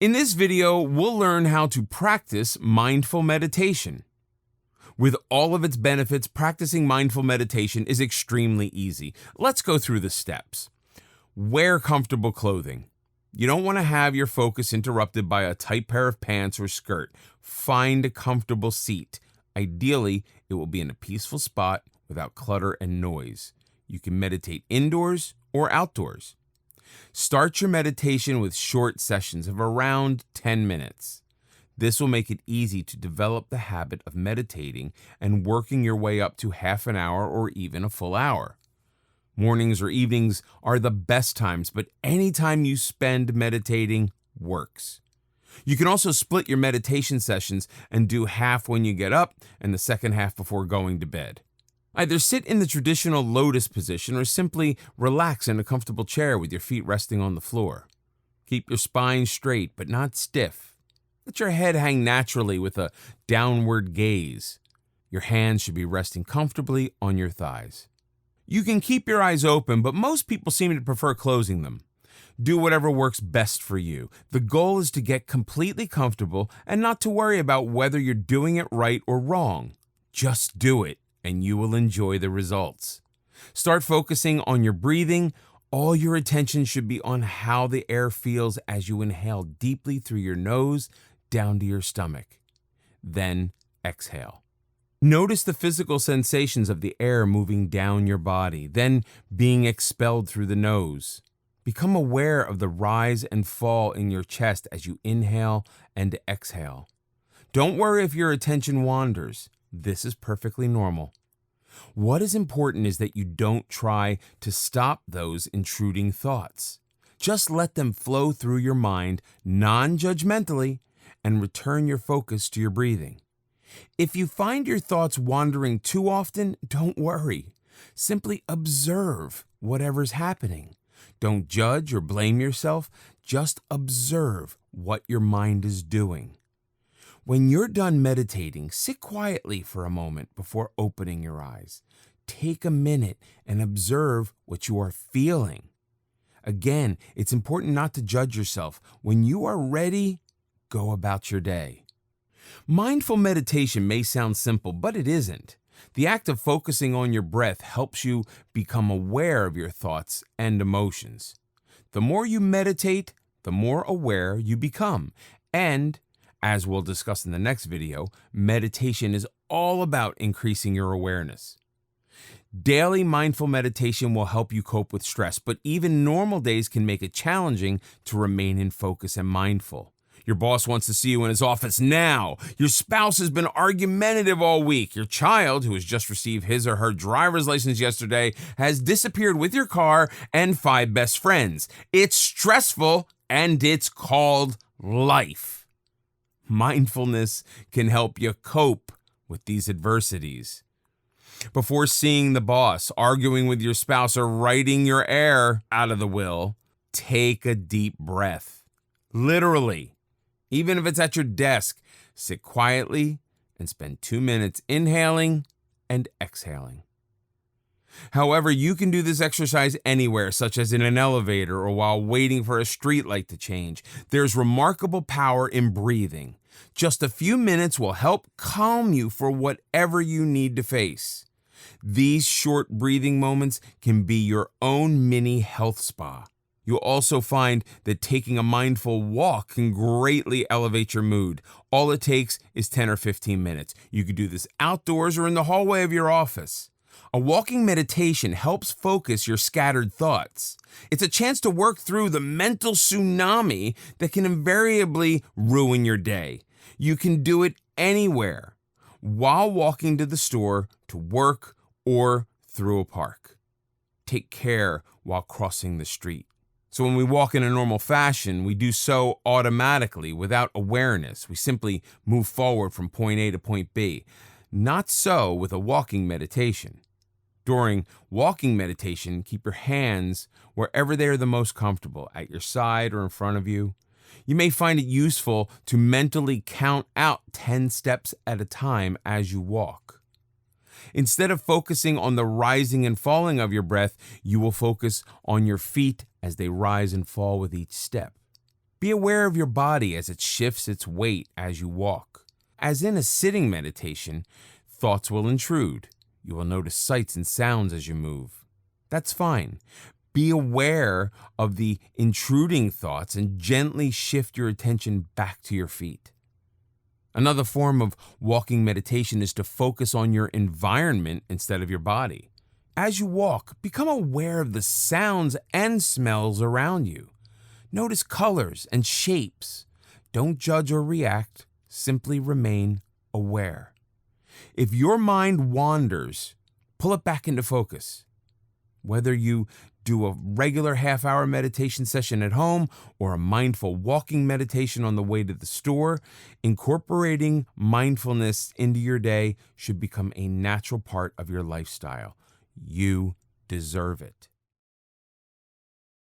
In this video, we'll learn how to practice mindful meditation. With all of its benefits, practicing mindful meditation is extremely easy. Let's go through the steps. Wear comfortable clothing. You don't want to have your focus interrupted by a tight pair of pants or skirt. Find a comfortable seat. Ideally, it will be in a peaceful spot without clutter and noise. You can meditate indoors or outdoors. Start your meditation with short sessions of around 10 minutes. This will make it easy to develop the habit of meditating and working your way up to half an hour or even a full hour. Mornings or evenings are the best times, but any time you spend meditating works. You can also split your meditation sessions and do half when you get up and the second half before going to bed. Either sit in the traditional lotus position or simply relax in a comfortable chair with your feet resting on the floor. Keep your spine straight but not stiff. Let your head hang naturally with a downward gaze. Your hands should be resting comfortably on your thighs. You can keep your eyes open, but most people seem to prefer closing them. Do whatever works best for you. The goal is to get completely comfortable and not to worry about whether you're doing it right or wrong. Just do it, and you will enjoy the results. Start focusing on your breathing. All your attention should be on how the air feels as you inhale deeply through your nose down to your stomach. Then exhale. Notice the physical sensations of the air moving down your body, then being expelled through the nose. Become aware of the rise and fall in your chest as you inhale and exhale. Don't worry if your attention wanders. This is perfectly normal. What is important is that you don't try to stop those intruding thoughts. Just let them flow through your mind non-judgmentally and return your focus to your breathing. If you find your thoughts wandering too often, don't worry. Simply observe whatever's happening. Don't judge or blame yourself. Just observe what your mind is doing. When you're done meditating, sit quietly for a moment before opening your eyes. Take a minute and observe what you are feeling. Again, it's important not to judge yourself. When you are ready, go about your day. Mindful meditation may sound simple, but it isn't. The act of focusing on your breath helps you become aware of your thoughts and emotions. The more you meditate, the more aware you become. And as we'll discuss in the next video, meditation is all about increasing your awareness. Daily mindful meditation will help you cope with stress, but even normal days can make it challenging to remain in focus and mindful. Your boss wants to see you in his office now. Your spouse has been argumentative all week. Your child, who has just received his or her driver's license yesterday, has disappeared with your car and 5 best friends. It's stressful, and it's called life. Mindfulness can help you cope with these adversities. Before seeing the boss, arguing with your spouse, or writing your heir out of the will, take a deep breath. Literally. Even if it's at your desk, sit quietly and spend 2 minutes inhaling and exhaling. However, you can do this exercise anywhere, such as in an elevator or while waiting for a street light to change. There's remarkable power in breathing. Just a few minutes will help calm you for whatever you need to face. These short breathing moments can be your own mini health spa. You'll also find that taking a mindful walk can greatly elevate your mood. All it takes is 10 or 15 minutes. You could do this outdoors or in the hallway of your office. A walking meditation helps focus your scattered thoughts. It's a chance to work through the mental tsunami that can invariably ruin your day. You can do it anywhere, while walking to the store, to work, or through a park. Take care while crossing the street. So when we walk in a normal fashion, we do so automatically without awareness. We simply move forward from point A to point B. Not so with a walking meditation. During walking meditation, keep your hands wherever they are the most comfortable, at your side or in front of you. You may find it useful to mentally count out 10 steps at a time as you walk. Instead of focusing on the rising and falling of your breath, you will focus on your feet as they rise and fall with each step. Be aware of your body as it shifts its weight as you walk. As in a sitting meditation, thoughts will intrude. You will notice sights and sounds as you move. That's fine. Be aware of the intruding thoughts and gently shift your attention back to your feet. Another form of walking meditation is to focus on your environment instead of your body. As you walk, become aware of the sounds and smells around you. Notice colors and shapes. Don't judge or react, simply remain aware. If your mind wanders, pull it back into focus. Whether you do a regular half-hour meditation session at home or a mindful walking meditation on the way to the store, incorporating mindfulness into your day should become a natural part of your lifestyle. You deserve it.